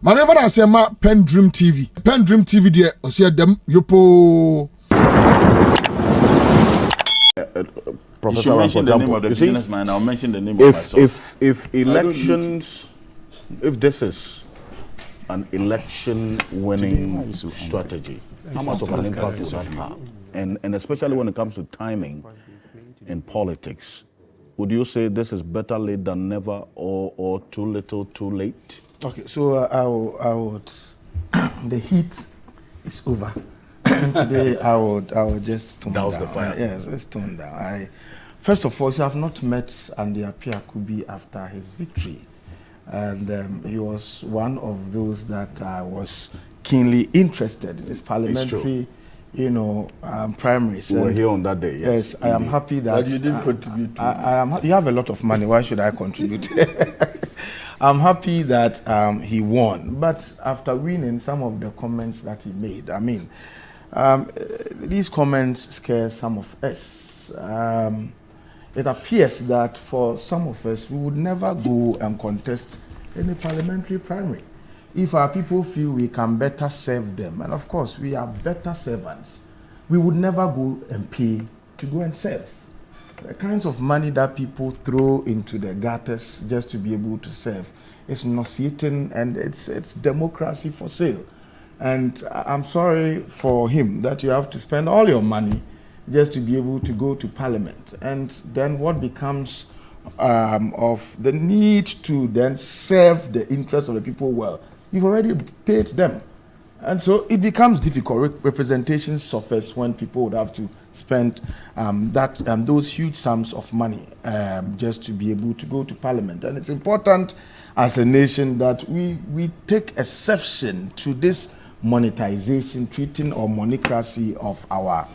Manever I say ma PENDREAM TV. PENDREAM TV there, I see them yopo. Professor, you mention the name of the businessman. I'll mention the name of myself. If elections, if this is an election-winning strategy, how much of an impact would that have? And especially when it comes to timing in politics, would you say this is better late than never, or too little, too late? Okay, so I would. The heat is over. Today I would just tone down. The fire. Yes, let's tone down. First of all, I have not met Andy Appiah Kubi after his victory, and he was one of those that I was keenly interested in his parliamentary, primaries. We were here on that day. Yes, I am happy that. But you didn't contribute. You have a lot of money. Why should I contribute? I'm happy that he won, but after winning, some of the comments that he made, these comments scare some of us. It appears that for some of us, we would never go and contest any parliamentary primary if our people feel we can better serve them. And of course, we are better servants. We would never go and pay to go and serve. The kinds of money that people throw into the gutters just to be able to serve is nauseating, and it's democracy for sale. And I'm sorry for him that you have to spend all your money just to be able to go to parliament. And then what becomes of the need to then serve the interests of the people well? You've already paid them. And so it becomes difficult. Representation suffers when people would have to spend those huge sums of money just to be able to go to parliament. And it's important as a nation that we take exception to this monetization, treating or monocracy of our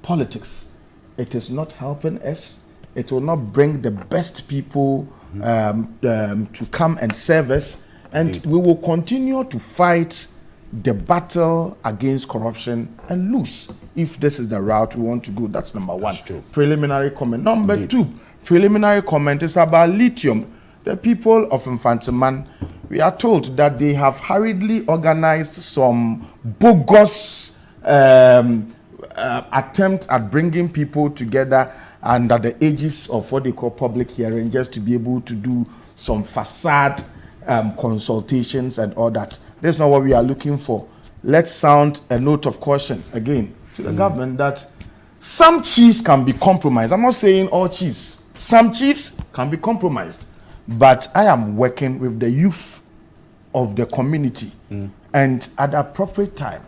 politics. It is not helping us. It will not bring the best people to come and serve us. And we will continue to fight the battle against corruption and lose if this is the route we want to go. That's number one. Preliminary comment. Number two, preliminary comment is about lithium. The people of Infantiman, we are told that they have hurriedly organized some bogus attempt at bringing people together under the aegis of what they call public hearing, just to be able to do some facade consultations and all that. That's not what we are looking for. Let's sound a note of caution again to the government that some chiefs can be compromised. I'm not saying all chiefs. Some chiefs can be compromised. But I am working with the youth of the community. And at the appropriate time,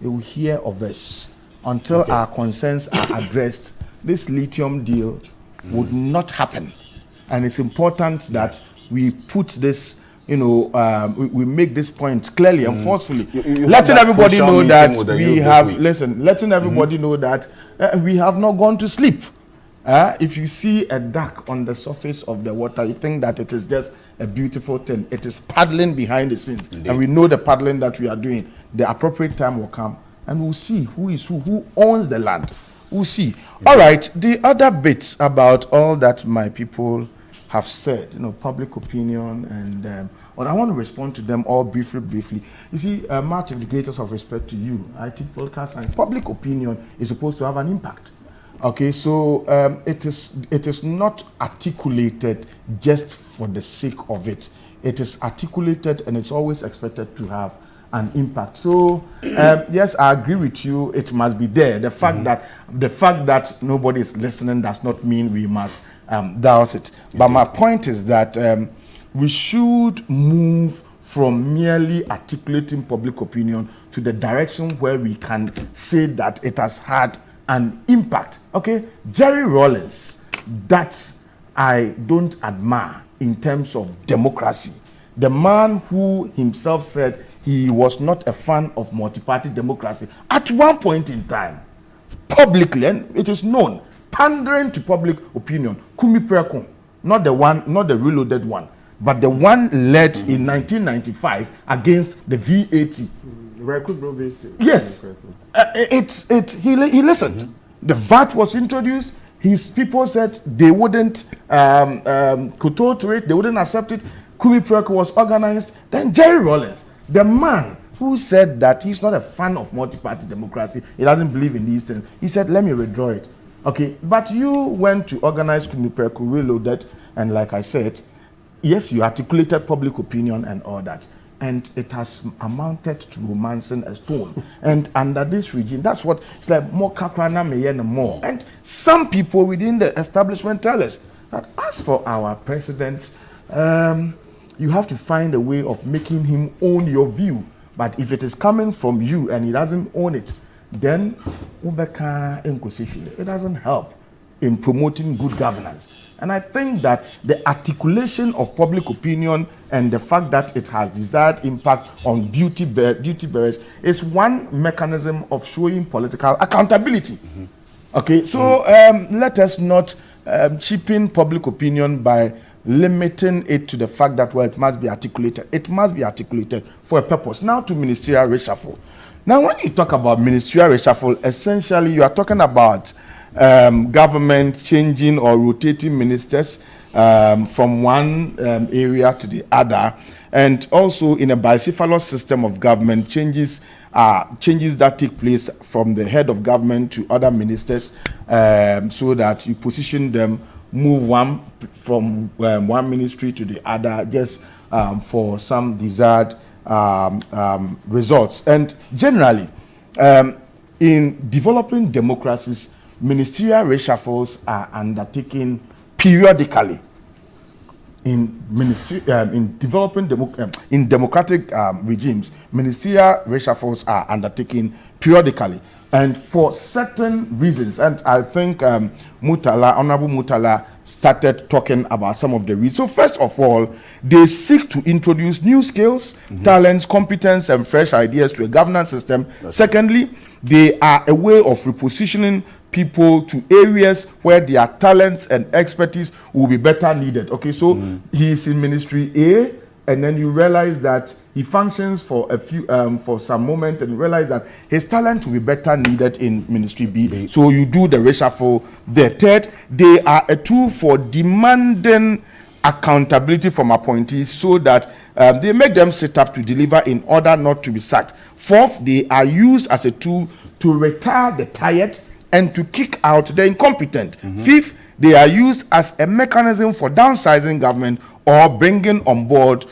they will hear of us. Until our concerns are addressed, this lithium deal would not happen. And it's important that we put this, we make this point clearly and forcefully, letting everybody know that we have, letting everybody know that we have not gone to sleep. If you see a duck on the surface of the water, you think that it is just a beautiful thing. It is paddling behind the scenes. Indeed. And we know the paddling that we are doing. The appropriate time will come, and we'll see who owns the land. We'll see. All right, the other bits about all that my people have said, public opinion, and but I want to respond to them all briefly. You see, much of the greatest of respect to you, I teach political science. Public opinion is supposed to have an impact. Okay, so it is not articulated just for the sake of it. It is articulated, and it's always expected to have an impact. So yes, I agree with you. It must be there. The fact that nobody is listening does not mean we must douse it. But my point is that we should move from merely articulating public opinion to the direction where we can say that it has had an impact. Okay, Jerry Rawlings, that I don't admire in terms of democracy. The man who himself said he was not a fan of multi-party democracy at one point in time, publicly, and it is known, pandering to public opinion. Kumi Prekum, not the reloaded one, but the one led in 1995 against the VAT. Yes, he listened. The VAT was introduced. His people said they wouldn't kowtow to it, they wouldn't accept it. Kumi Preko was organized. Then Jerry Rawlings, the man who said that he's not a fan of multi-party democracy, he doesn't believe in these things. He said, let me withdraw it. Okay, but you went to organize Kumi Preko, reloaded, and like I said, yes, you articulated public opinion and all that. And it has amounted to romancing a stone. And under this regime, that's what it's like, more kakrana meyene more. And some people within the establishment tell us that as for our president, you have to find a way of making him own your view. But if it is coming from you and he doesn't own it, then it doesn't help in promoting good governance. And I think that the articulation of public opinion and the fact that it has desired impact on duty bearers is one mechanism of showing political accountability. Okay, so let us not cheapen public opinion by limiting it to the fact that, well, it must be articulated. It must be articulated for a purpose. Now to ministerial reshuffle. Now, when you talk about ministerial reshuffle, essentially you are talking about government changing or rotating ministers from one area to the other, and also in a bicephalous system of government, changes that take place from the head of government to other ministers, so that you position them, move one from one ministry to the other, just for some desired results. And generally, in developing democracies, ministerial reshuffles are undertaken periodically. In democratic regimes, ministerial reshuffles are undertaken periodically, and for certain reasons. And I think Honorable Mutala started talking about some of the reasons. So first of all, they seek to introduce new skills, talents, competence, and fresh ideas to a governance system. Secondly, they are a way of repositioning people to areas where their talents and expertise will be better needed. Okay, so he is in Ministry A, and then you realize that he functions for a few, for some moment, and realize that his talent will be better needed in Ministry B. So you do the reshuffle there. Third, they are a tool for demanding accountability from appointees, so that they make them sit up to deliver in order not to be sacked. Fourth, they are used as a tool to retire the tired and to kick out the incompetent. Fifth, they are used as a mechanism for downsizing government or bringing on board,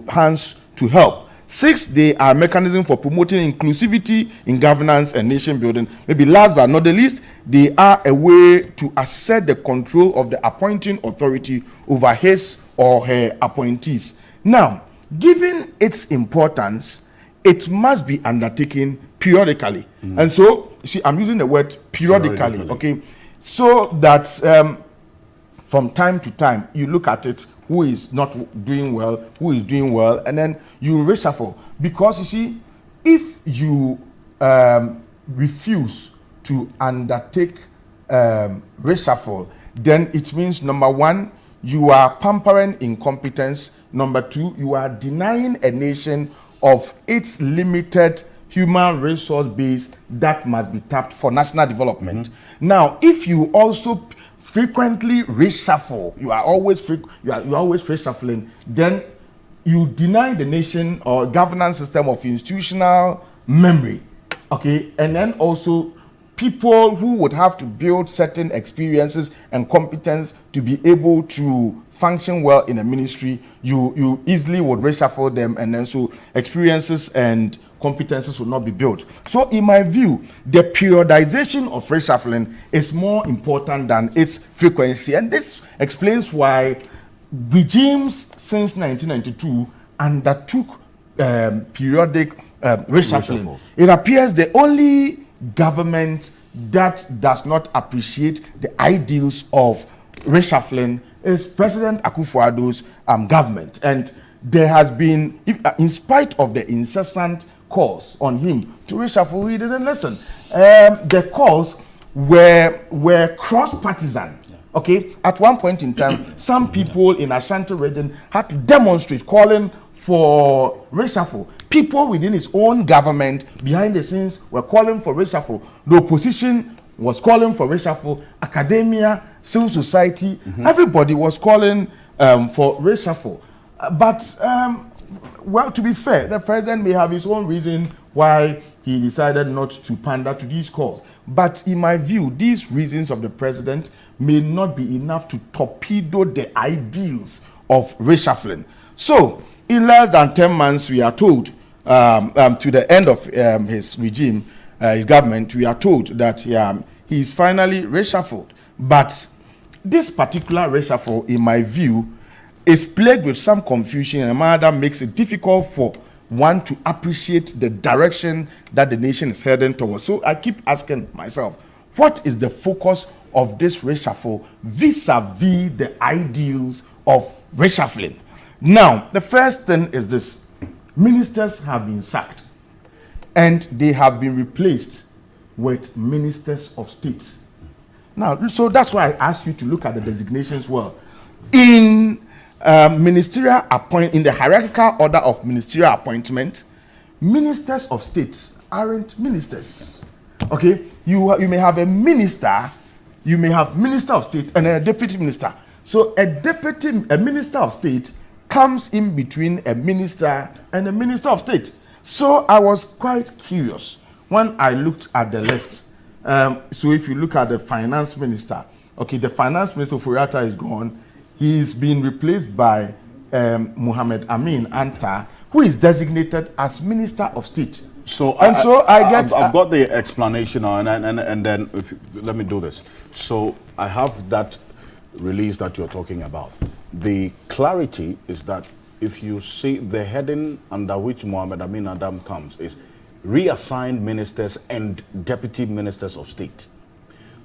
hands to help. Sixth, they are a mechanism for promoting inclusivity in governance and nation building. Maybe last but not the least, they are a way to assert the control of the appointing authority over his or her appointees. Now, given its importance, it must be undertaken periodically. And so, you see, I'm using the word periodically, okay? So that from time to time, you look at it, who is not doing well, who is doing well, and then you reshuffle. Because, you see, if you refuse to undertake reshuffle, then it means, number one, you are pampering incompetence. Number two, you are denying a nation of its limited human resource base that must be tapped for national development. Now, if you also frequently reshuffle, you are always reshuffling, then you deny the nation or governance system of institutional memory. Okay, and then also people who would have to build certain experiences and competence to be able to function well in a ministry, you easily would reshuffle them, and then so experiences and competences will not be built. So in my view, the periodization of reshuffling is more important than its frequency, and this explains why regimes since 1992 undertook periodic reshuffling. It appears the only government that does not appreciate the ideals of reshuffling is President Akufo-Addo's government. And there has been, in spite of the incessant calls on him to reshuffle, he didn't listen. The calls were cross-partisan. Okay, at one point in time, some people in Ashanti region had to demonstrate, calling for reshuffle. People within his own government, behind the scenes, were calling for reshuffle. The opposition was calling for reshuffle. Academia, civil society, everybody was calling for reshuffle. But well, to be fair, the president may have his own reason why he decided not to pander to these calls. But in my view, these reasons of the president may not be enough to torpedo the ideals of reshuffling. So, in less than 10 months, we are told, to the end of his regime, his government, we are told that he is finally reshuffled. But this particular reshuffle, in my view, is plagued with some confusion in a manner that makes it difficult for one to appreciate the direction that the nation is heading towards. So I keep asking myself, what is the focus of this reshuffle vis-a-vis the ideals of reshuffling? Now, the first thing is this. Ministers have been sacked and they have been replaced with ministers of state. Now, so that's why I asked you to look at the designations well. In ministerial in the hierarchical order of ministerial appointment, ministers of state aren't ministers. Okay, you may have a minister, you may have minister of state and a deputy minister. So a minister of state comes in between a minister and a minister of state. So I was quite curious when I looked at the list. So if you look at the finance minister, okay, the finance minister Furiata is gone. He's been replaced by Muhammad Amin Anta, who is designated as Minister of State. So I've got the explanation now, and then let me do this. So I have that release that you're talking about. The clarity is that if you see the heading under which Muhammad Amin Adam comes is reassigned ministers and deputy ministers of state.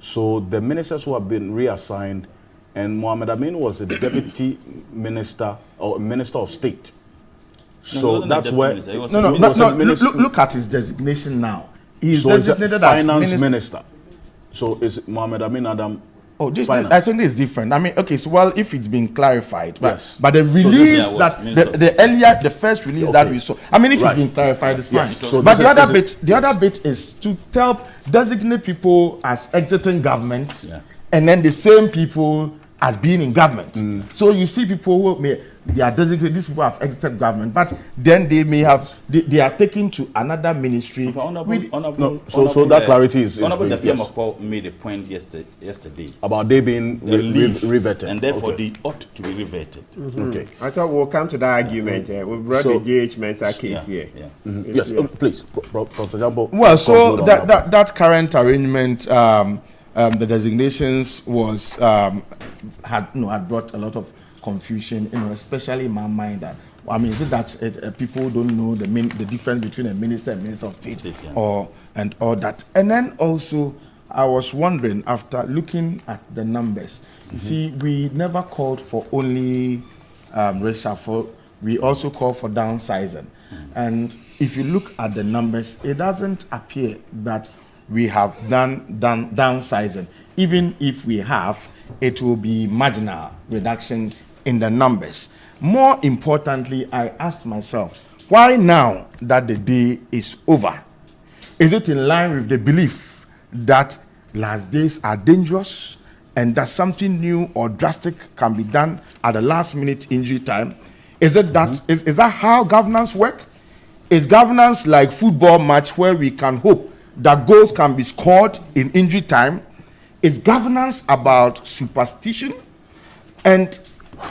So the ministers who have been reassigned, and Muhammad Amin was a deputy minister or minister of state. So that's where look at his designation now. He's designated as finance minister. So is Muhammad Amin Adam? Oh, I think it's different. I mean, okay, so well, if it's been clarified, but the release the first release that we saw. I mean, if it's been clarified, it's fine. So but the other bit is to designate people as exiting government, and then the same people as being in government. So you see people who they are designated, these people have exited government, but then they may have, they are taken to another ministry. So that clarity is Honorable Gyampo made a point yesterday about they being reverted. And therefore they ought to be reverted. Okay. I thought we'll come to that argument. We brought the J.H. Mensa case here. Yes, please, Professor Gyampo. Well, so that current arrangement, the designations was had brought a lot of confusion, especially in my mind. That is it that people don't know the difference between a minister and minister of state, and all that. And then also, I was wondering, after looking at the numbers, you see, we never called for only reshuffle. We also called for downsizing. And if you look at the numbers, it doesn't appear that we have done downsizing. Even if we have, it will be marginal reduction in the numbers. More importantly, I asked myself, why now that the day is over? Is it in line with the belief that last days are dangerous and that something new or drastic can be done at the last minute injury time? Is it that is that how governance work? Is governance like football match where we can hope that goals can be scored in injury time? Is governance about superstition? And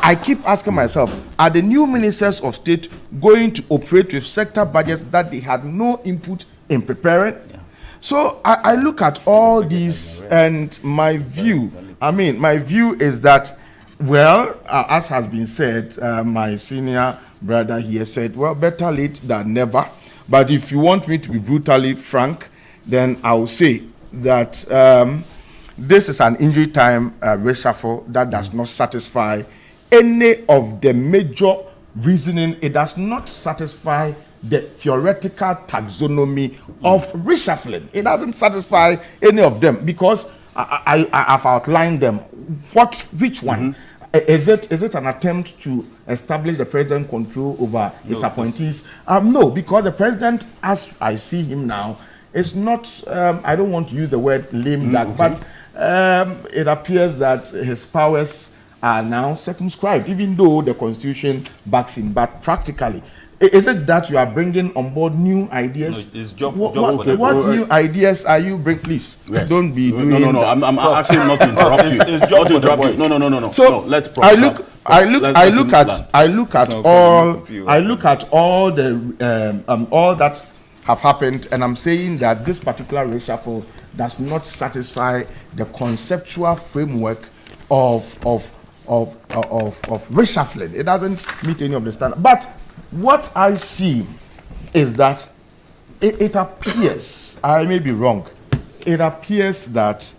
I keep asking myself, are the new ministers of state going to operate with sector budgets that they had no input in preparing? So I look at all these, and my view is that, well, as has been said, my senior brother here said, well, better late than never. But if you want me to be brutally frank, then I will say that this is an injury time reshuffle that does not satisfy any of the major reasoning. It does not satisfy the theoretical taxonomy of reshuffling. It doesn't satisfy any of them because I have outlined them. Which one? Is it an attempt to establish the president control over his appointees? No, because the president, as I see him now, is not, I don't want to use the word lame duck, but it appears that his powers are now circumscribed, even though the constitution backs him. But practically, is it that you are bringing on board new ideas? No, it's job. What new ideas are you bringing? Please, yes. don't be doing No. that. I'm asking not to interrupt you. It's job for the boys. No. So no, let's I look at all the all that have happened, and I'm saying that this particular reshuffle does not satisfy the conceptual framework of reshuffling. It doesn't meet any of the standards. But what I see is that it appears, I may be wrong, it appears that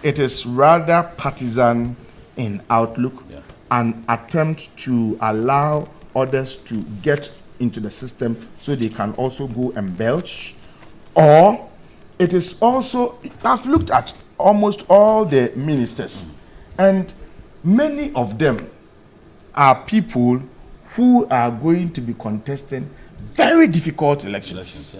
it is rather partisan in outlook, an attempt to allow others to get into the system so they can also go and belch, or it is also, I've looked at almost all the ministers, and many of them are people who are going to be contesting very difficult elections.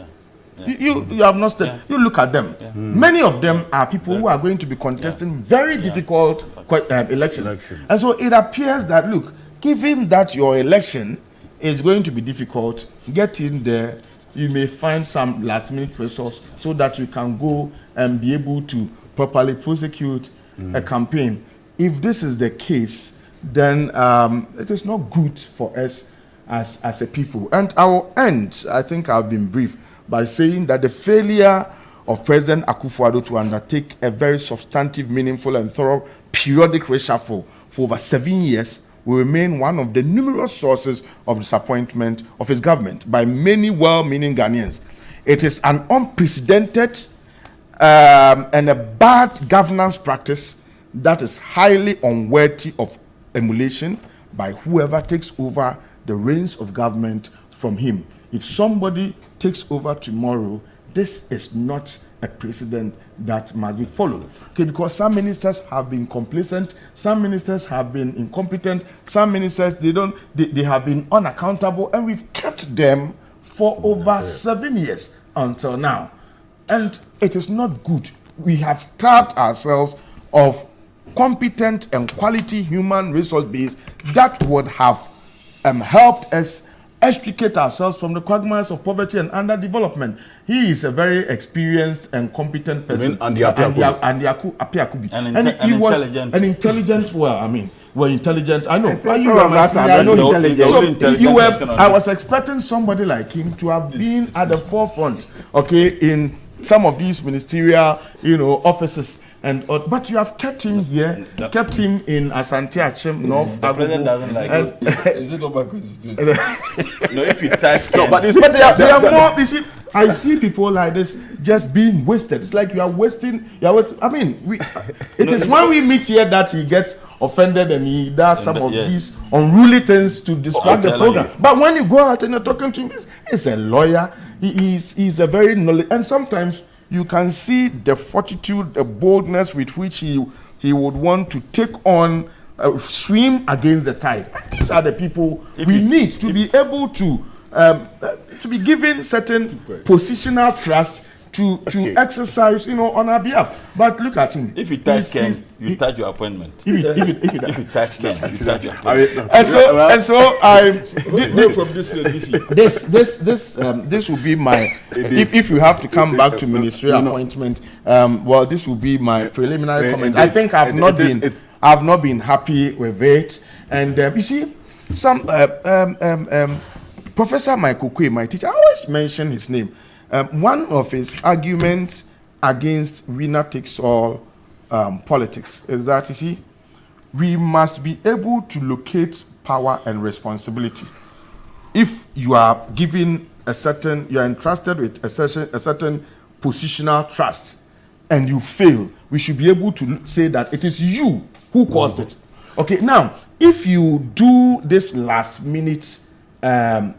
You have not studied. You look at them. Many of them are people who are going to be contesting very difficult elections. And so it appears that, look, given that your election is going to be difficult, get in there. You may find some last-minute resource so that you can go and be able to properly prosecute a campaign. If this is the case, then it is not good for us as a people. And I will end, I think I've been brief, by saying that the failure of President Akufo-Addo to undertake a very substantive, meaningful, and thorough periodic reshuffle for over 7 years will remain one of the numerous sources of disappointment of his government by many well-meaning Ghanaians. It is an unprecedented and a bad governance practice that is highly unworthy of emulation by whoever takes over the reins of government from him. If somebody takes over tomorrow, this is not a precedent that must be followed. Okay, because some ministers have been complacent, some ministers have been incompetent, some ministers they have been unaccountable, and we've kept them for over 7 years until now. And it is not good. We have starved ourselves of competent and quality human resource base that would have helped us extricate ourselves from the quagmires of poverty and underdevelopment. He is a very experienced and competent person. And intelligent. Intelligent. I know. I was expecting somebody like him to have been at the forefront, okay, in some of these ministerial, offices. But you have kept him here, kept him in Asante Achem, North. The president doesn't like it. Is it not my constitution? No, if you touch but they are more. You see, I see people like this just being wasted. It's like you are wasting. I mean, it is when we meet here that he gets offended and he does some of these unruly things to distract the program. But when you go out and you're talking to him, he's a lawyer. He's a very knowledgeable, and sometimes you can see the fortitude, the boldness with which he would want to take on, swim against the tide. These are the people we need to be able to be given certain positional trust to exercise, on our behalf. But look at him. If you touch Ken, you touch your appointment. If you touch Ken, you touch your appointment. This will be my. If you have to come back to ministerial appointment, this will be my preliminary comment. I think I've not been happy with it, and you see, some Professor Michael Kwe, my teacher, I always mention his name. One of his arguments against winner takes all politics is that, you see, we must be able to locate power and responsibility. If you are given you are entrusted with a certain positional trust and you fail, we should be able to say that it is you who caused it. Okay, now, if you do this last minute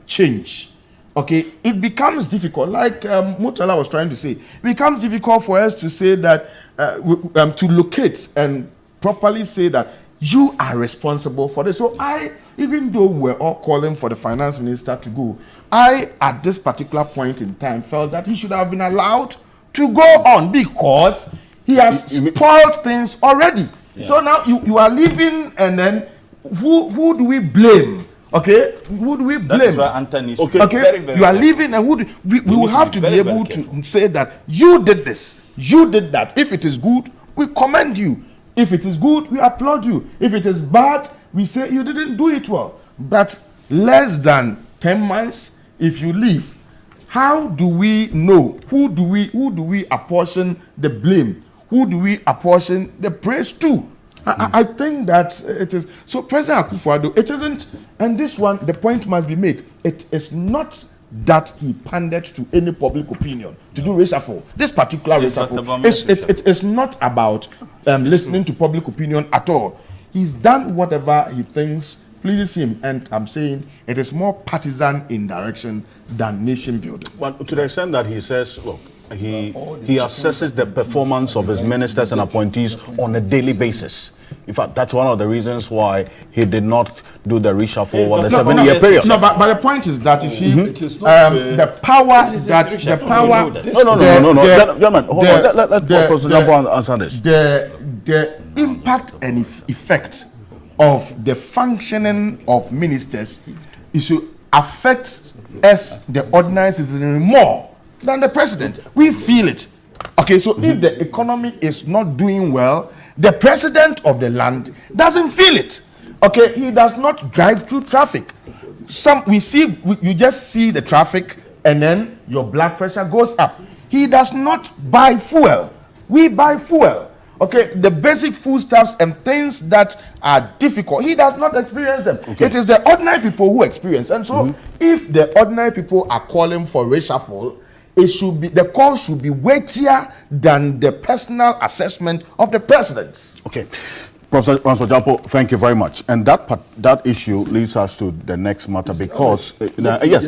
change, okay, it becomes difficult. Like Mutala was trying to say, it becomes difficult for us to say that, to locate and properly say that you are responsible for this. So even though we're all calling for the finance minister to go, at this particular point in time, felt that he should have been allowed to go on because he has spoiled things already. So now you are leaving, and then who do we blame? Okay, who do we blame? That is why Anthony is okay, very, very you are leaving, and we will have to be able to say that you did this, you did that. If it is good, we commend you. If it is good, we applaud you. If it is bad, we say you didn't do it well. But less than 10 months, if you leave, how do we know? Who do we apportion the blame? Who do we apportion the praise to? I think that it is. So President Akufo-Addo, it isn't, and this one, the point must be made. It is not that he pandered to any public opinion to do reshuffle. This particular reshuffle, it is not about listening to public opinion at all. He's done whatever he thinks pleases him, and I'm saying it is more partisan in direction than nation building. But to the extent that he says, look, he assesses the performance of his ministers and appointees on a daily basis. In fact, that's one of the reasons why he did not do the reshuffle over the 7-year period. No, but the point is that you see, the power that the power. No, gentlemen, hold on. Let Professor Gyampo answer this. The impact and effect of the functioning of ministers is to affect us, the ordinary citizen, more than the president. We feel it. Okay, so if the economy is not doing well, the president of the land doesn't feel it. Okay, he does not drive through traffic. You just see the traffic, and then your blood pressure goes up. He does not buy fuel. We buy fuel. Okay, the basic foodstuffs and things that are difficult, he does not experience them. Okay. It is the ordinary people who experience. And so, if the ordinary people are calling for reshuffle, the call should be weightier than the personal assessment of the president. Okay. Professor Gyampo, thank you very much. And that issue leads us to the next matter because yes.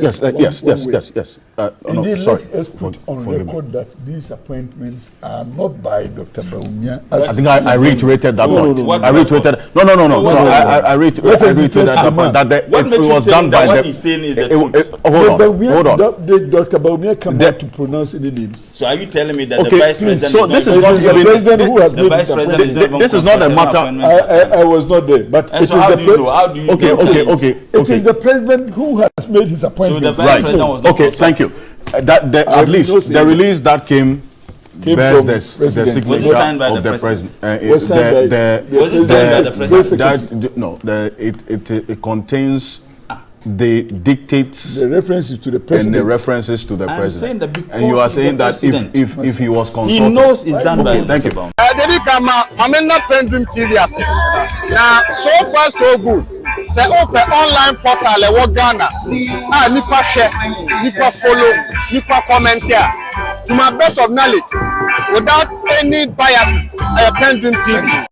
Indeed, let us put on record that these appointments are not by Dr. Bawumia. I think I reiterated that point. I reiterated. I reiterated that point. That it was done by what he's saying is the truth. Hold on. Did Dr. Bawumia come out to pronounce any names? So are you telling me that the vice president? So this is not the president who has made this appointment. This is not a matter. I was not there, but it is how do you know? Okay. It is the president who has made his appointment. So the vice president was not okay, thank you. At least the release that came bears the signature of the president. Was signed by the president? No, it contains the dictates, the references to the president, and the references to the president. And you are saying that if he was consulted, he knows it's done by. Thank you. I'm not PENDREAM TV. Now, so far so good. Say open online portal e Ghana. Nipa share, nipa follow, nipa comment here. To my best of knowledge, without any biases, I PENDREAM TV.